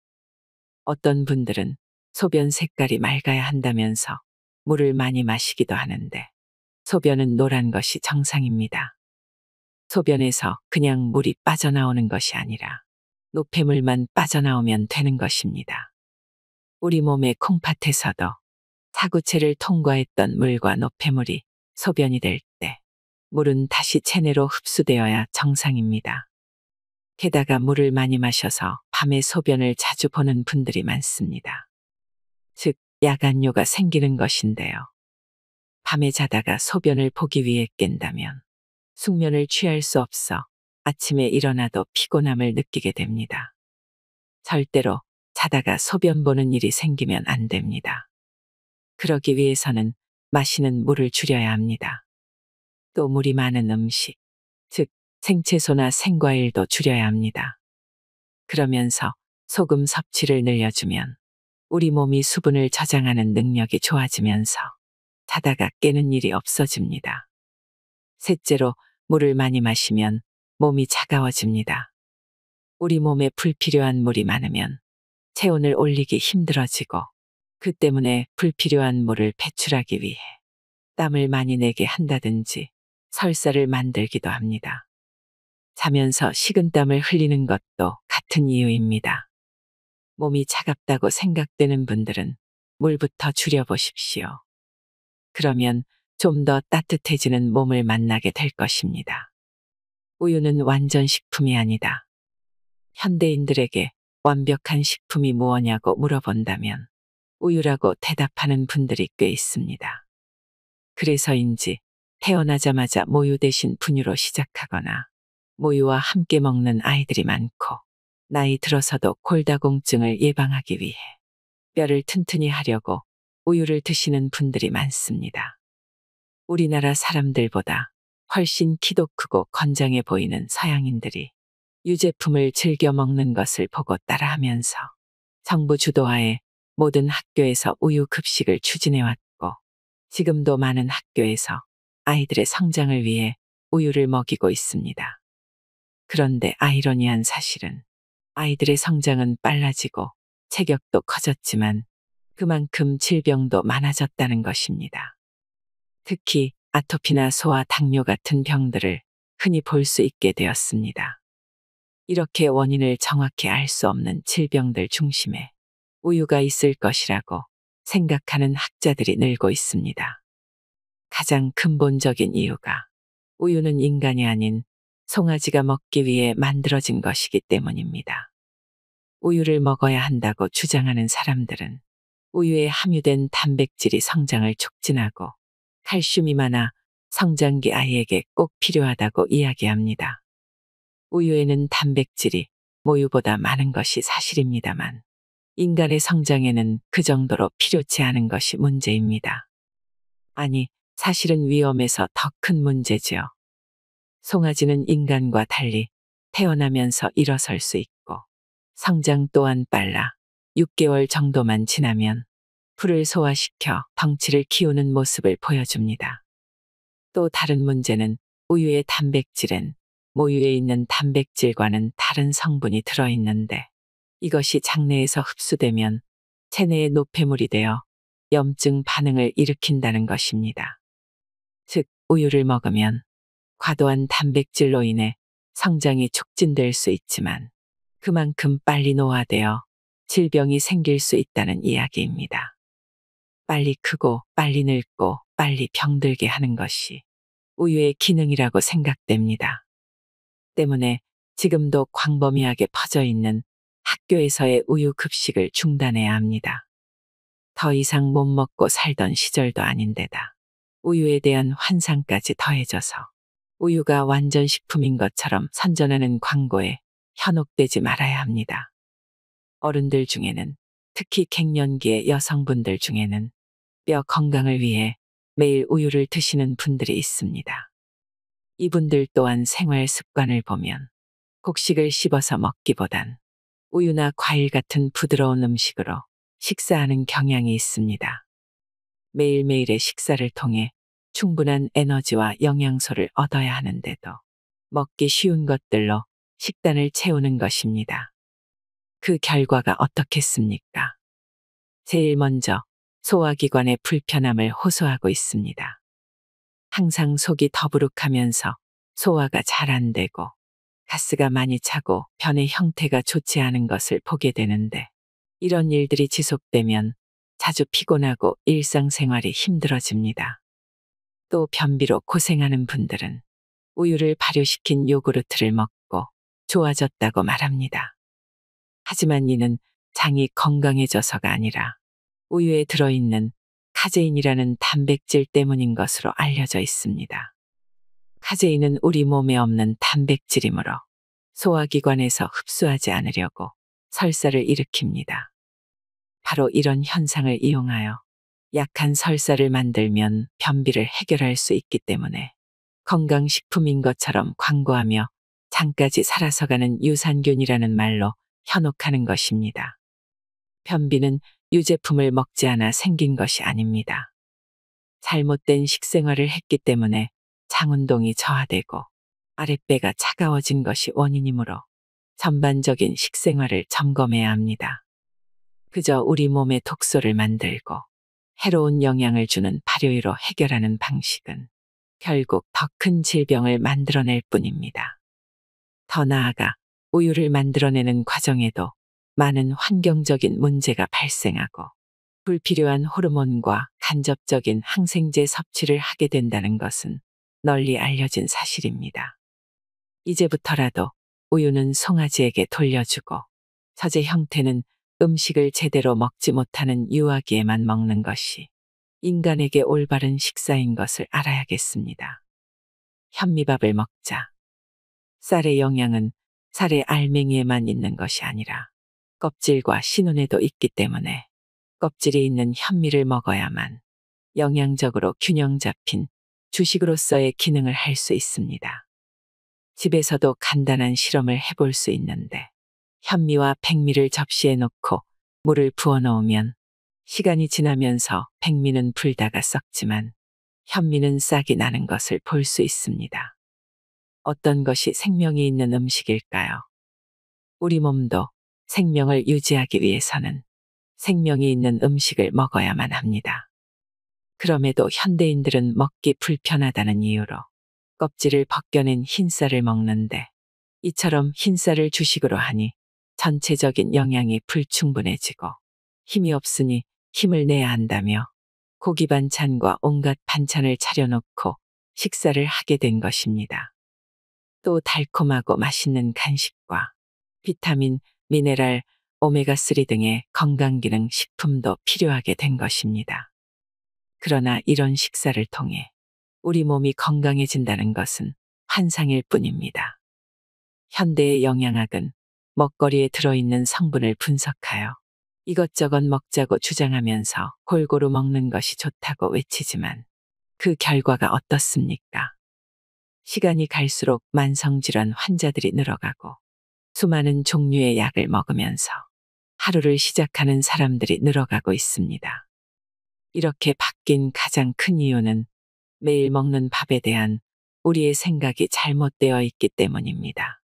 어떤 분들은 소변 색깔이 맑아야 한다면서 물을 많이 마시기도 하는데 소변은 노란 것이 정상입니다. 소변에서 그냥 물이 빠져나오는 것이 아니라 노폐물만 빠져나오면 되는 것입니다. 우리 몸의 콩팥에서도 사구체를 통과했던 물과 노폐물이 소변이 될 때 물은 다시 체내로 흡수되어야 정상입니다. 게다가 물을 많이 마셔서 밤에 소변을 자주 보는 분들이 많습니다. 즉, 야간뇨가 생기는 것인데요. 밤에 자다가 소변을 보기 위해 깬다면 숙면을 취할 수 없어 아침에 일어나도 피곤함을 느끼게 됩니다. 절대로 자다가 소변 보는 일이 생기면 안 됩니다. 그러기 위해서는 마시는 물을 줄여야 합니다. 또 물이 많은 음식, 즉 생채소나 생과일도 줄여야 합니다. 그러면서 소금 섭취를 늘려주면 우리 몸이 수분을 저장하는 능력이 좋아지면서 자다가 깨는 일이 없어집니다. 셋째로, 물을 많이 마시면 몸이 차가워집니다. 우리 몸에 불필요한 물이 많으면 체온을 올리기 힘들어지고 그 때문에 불필요한 물을 배출하기 위해 땀을 많이 내게 한다든지 설사를 만들기도 합니다. 자면서 식은땀을 흘리는 것도 같은 이유입니다. 몸이 차갑다고 생각되는 분들은 물부터 줄여보십시오. 그러면 좀 더 따뜻해지는 몸을 만나게 될 것입니다. 우유는 완전 식품이 아니다. 현대인들에게 완벽한 식품이 무엇냐고 물어본다면 우유라고 대답하는 분들이 꽤 있습니다. 그래서인지 태어나자마자 모유 대신 분유로 시작하거나 모유와 함께 먹는 아이들이 많고 나이 들어서도 골다공증을 예방하기 위해 뼈를 튼튼히 하려고 우유를 드시는 분들이 많습니다. 우리나라 사람들보다 훨씬 키도 크고 건장해 보이는 서양인들이 유제품을 즐겨 먹는 것을 보고 따라하면서 정부 주도하에 모든 학교에서 우유 급식을 추진해왔고 지금도 많은 학교에서 아이들의 성장을 위해 우유를 먹이고 있습니다. 그런데 아이러니한 사실은 아이들의 성장은 빨라지고 체격도 커졌지만 그만큼 질병도 많아졌다는 것입니다. 특히 아토피나 소아 당뇨 같은 병들을 흔히 볼 수 있게 되었습니다. 이렇게 원인을 정확히 알 수 없는 질병들 중심에 우유가 있을 것이라고 생각하는 학자들이 늘고 있습니다. 가장 근본적인 이유가 우유는 인간이 아닌 송아지가 먹기 위해 만들어진 것이기 때문입니다. 우유를 먹어야 한다고 주장하는 사람들은 우유에 함유된 단백질이 성장을 촉진하고 칼슘이 많아 성장기 아이에게 꼭 필요하다고 이야기합니다. 우유에는 단백질이 모유보다 많은 것이 사실입니다만 인간의 성장에는 그 정도로 필요치 않은 것이 문제입니다. 아니, 사실은 위험에서 더 큰 문제지요. 송아지는 인간과 달리 태어나면서 일어설 수 있고 성장 또한 빨라 6개월 정도만 지나면 풀을 소화시켜 덩치를 키우는 모습을 보여줍니다. 또 다른 문제는 우유의 단백질엔 모유에 있는 단백질과는 다른 성분이 들어있는데 이것이 장내에서 흡수되면 체내의 노폐물이 되어 염증 반응을 일으킨다는 것입니다. 즉, 우유를 먹으면 과도한 단백질로 인해 성장이 촉진될 수 있지만 그만큼 빨리 노화되어 질병이 생길 수 있다는 이야기입니다. 빨리 크고 빨리 늙고 빨리 병들게 하는 것이 우유의 기능이라고 생각됩니다. 때문에 지금도 광범위하게 퍼져 있는 학교에서의 우유 급식을 중단해야 합니다. 더 이상 못 먹고 살던 시절도 아닌데다 우유에 대한 환상까지 더해져서 우유가 완전 식품인 것처럼 선전하는 광고에 현혹되지 말아야 합니다. 어른들 중에는 특히 갱년기의 여성분들 중에는 뼈 건강을 위해 매일 우유를 드시는 분들이 있습니다. 이분들 또한 생활 습관을 보면 곡식을 씹어서 먹기보단 우유나 과일 같은 부드러운 음식으로 식사하는 경향이 있습니다. 매일매일의 식사를 통해 충분한 에너지와 영양소를 얻어야 하는데도 먹기 쉬운 것들로 식단을 채우는 것입니다. 그 결과가 어떻겠습니까? 제일 먼저 소화기관의 불편함을 호소하고 있습니다. 항상 속이 더부룩하면서 소화가 잘 안 되고 가스가 많이 차고 변의 형태가 좋지 않은 것을 보게 되는데, 이런 일들이 지속되면 자주 피곤하고 일상생활이 힘들어집니다. 또 변비로 고생하는 분들은 우유를 발효시킨 요구르트를 먹고 좋아졌다고 말합니다. 하지만 이는 장이 건강해져서가 아니라 우유에 들어있는 카제인이라는 단백질 때문인 것으로 알려져 있습니다. 카제인은 우리 몸에 없는 단백질이므로 소화기관에서 흡수하지 않으려고 설사를 일으킵니다. 바로 이런 현상을 이용하여 약한 설사를 만들면 변비를 해결할 수 있기 때문에 건강식품인 것처럼 광고하며 장까지 살아서가는 유산균이라는 말로 현혹하는 것입니다. 변비는 유제품을 먹지 않아 생긴 것이 아닙니다. 잘못된 식생활을 했기 때문에 장운동이 저하되고 아랫배가 차가워진 것이 원인이므로 전반적인 식생활을 점검해야 합니다. 그저 우리 몸에 독소를 만들고 해로운 영향을 주는 발효유로 해결하는 방식은 결국 더 큰 질병을 만들어낼 뿐입니다. 더 나아가 우유를 만들어내는 과정에도 많은 환경적인 문제가 발생하고 불필요한 호르몬과 간접적인 항생제 섭취를 하게 된다는 것은 널리 알려진 사실입니다. 이제부터라도 우유는 송아지에게 돌려주고 서재 형태는 음식을 제대로 먹지 못하는 유아기에만 먹는 것이 인간에게 올바른 식사인 것을 알아야겠습니다. 현미밥을 먹자. 쌀의 영양은 쌀의 알맹이에만 있는 것이 아니라 껍질과 신운에도 있기 때문에 껍질이 있는 현미를 먹어야만 영양적으로 균형 잡힌 주식으로서의 기능을 할 수 있습니다. 집에서도 간단한 실험을 해볼 수 있는데, 현미와 백미를 접시에 놓고 물을 부어 넣으면 시간이 지나면서 백미는 불다가 썩지만 현미는 싹이 나는 것을 볼 수 있습니다. 어떤 것이 생명이 있는 음식일까요? 우리 몸도 생명을 유지하기 위해서는 생명이 있는 음식을 먹어야만 합니다. 그럼에도 현대인들은 먹기 불편하다는 이유로 껍질을 벗겨낸 흰쌀을 먹는데, 이처럼 흰쌀을 주식으로 하니 전체적인 영양이 불충분해지고 힘이 없으니 힘을 내야 한다며 고기 반찬과 온갖 반찬을 차려놓고 식사를 하게 된 것입니다. 또 달콤하고 맛있는 간식과 비타민, 미네랄, 오메가3 등의 건강기능 식품도 필요하게 된 것입니다. 그러나 이런 식사를 통해 우리 몸이 건강해진다는 것은 환상일 뿐입니다. 현대의 영양학은 먹거리에 들어있는 성분을 분석하여 이것저것 먹자고 주장하면서 골고루 먹는 것이 좋다고 외치지만 그 결과가 어떻습니까? 시간이 갈수록 만성질환 환자들이 늘어가고 수많은 종류의 약을 먹으면서 하루를 시작하는 사람들이 늘어가고 있습니다. 이렇게 바뀐 가장 큰 이유는 매일 먹는 밥에 대한 우리의 생각이 잘못되어 있기 때문입니다.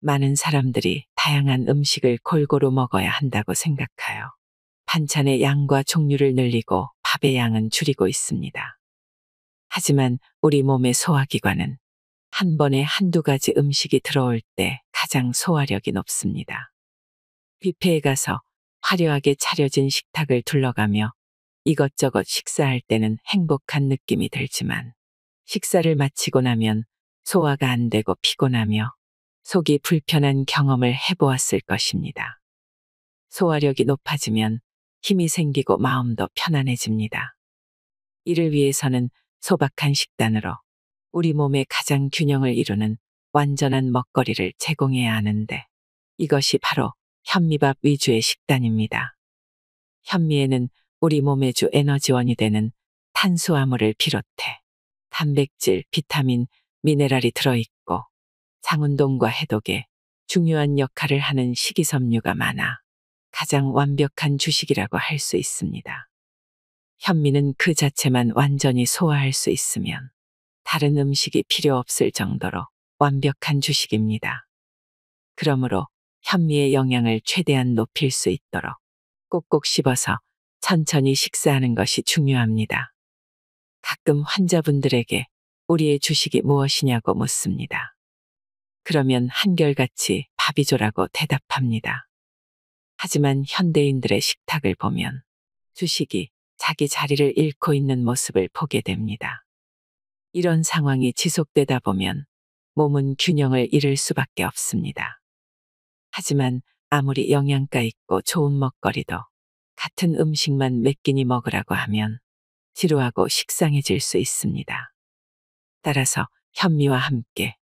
많은 사람들이 다양한 음식을 골고루 먹어야 한다고 생각하여 반찬의 양과 종류를 늘리고 밥의 양은 줄이고 있습니다. 하지만 우리 몸의 소화기관은 한 번에 한두 가지 음식이 들어올 때 가장 소화력이 높습니다. 뷔페에 가서 화려하게 차려진 식탁을 둘러가며 이것저것 식사할 때는 행복한 느낌이 들지만 식사를 마치고 나면 소화가 안 되고 피곤하며 속이 불편한 경험을 해보았을 것입니다. 소화력이 높아지면 힘이 생기고 마음도 편안해집니다. 이를 위해서는 소박한 식단으로 우리 몸의 가장 균형을 이루는 완전한 먹거리를 제공해야 하는데, 이것이 바로 현미밥 위주의 식단입니다. 현미에는 우리 몸의 주 에너지원이 되는 탄수화물을 비롯해 단백질, 비타민, 미네랄이 들어있고 장운동과 해독에 중요한 역할을 하는 식이섬유가 많아 가장 완벽한 주식이라고 할 수 있습니다. 현미는 그 자체만 완전히 소화할 수 있으면 다른 음식이 필요 없을 정도로 완벽한 주식입니다. 그러므로 현미의 영양을 최대한 높일 수 있도록 꼭꼭 씹어서 천천히 식사하는 것이 중요합니다. 가끔 환자분들에게 우리의 주식이 무엇이냐고 묻습니다. 그러면 한결같이 밥이조라고 대답합니다. 하지만 현대인들의 식탁을 보면 주식이 자기 자리를 잃고 있는 모습을 보게 됩니다. 이런 상황이 지속되다 보면 몸은 균형을 잃을 수밖에 없습니다. 하지만 아무리 영양가 있고 좋은 먹거리도 같은 음식만 몇 끼니 먹으라고 하면 지루하고 식상해질 수 있습니다. 따라서 현미와 함께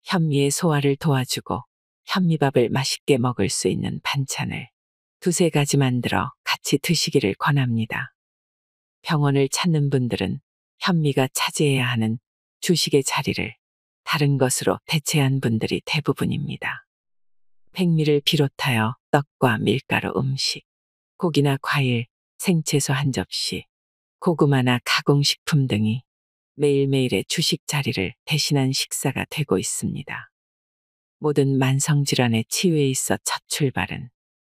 현미의 소화를 도와주고 현미밥을 맛있게 먹을 수 있는 반찬을 두세 가지 만들어 같이 드시기를 권합니다. 병원을 찾는 분들은 현미가 차지해야 하는 주식의 자리를 다른 것으로 대체한 분들이 대부분입니다. 백미를 비롯하여 떡과 밀가루 음식, 고기나 과일, 생채소 한 접시, 고구마나 가공식품 등이 매일매일의 주식 자리를 대신한 식사가 되고 있습니다. 모든 만성질환의 치유에 있어 첫 출발은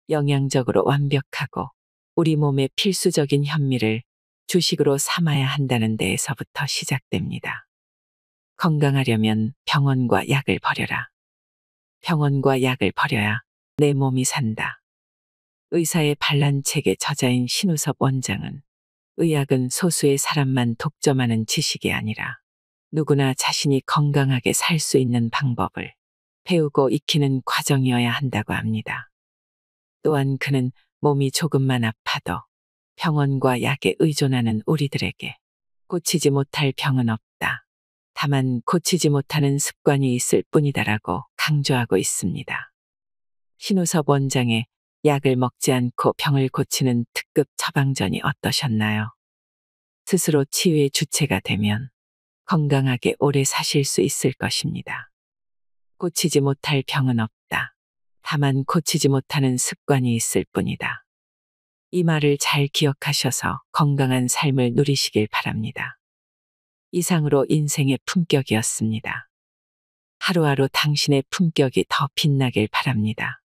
영양적으로 완벽하고 우리 몸에 필수적인 현미를 주식으로 삼아야 한다는 데에서부터 시작됩니다. 건강하려면 병원과 약을 버려라. 병원과 약을 버려야 내 몸이 산다. 의사의 반란책의 저자인 신우섭 원장은 의학은 소수의 사람만 독점하는 지식이 아니라 누구나 자신이 건강하게 살 수 있는 방법을 배우고 익히는 과정이어야 한다고 합니다. 또한 그는 몸이 조금만 아파도 병원과 약에 의존하는 우리들에게 고치지 못할 병은 없다. 다만 고치지 못하는 습관이 있을 뿐이다라고 강조하고 있습니다. 신우섭 원장의 약을 먹지 않고 병을 고치는 특급 처방전이 어떠셨나요? 스스로 치유의 주체가 되면 건강하게 오래 사실 수 있을 것입니다. 고치지 못할 병은 없다. 다만 고치지 못하는 습관이 있을 뿐이다. 이 말을 잘 기억하셔서 건강한 삶을 누리시길 바랍니다. 이상으로 인생의 품격이었습니다. 하루하루 당신의 품격이 더 빛나길 바랍니다.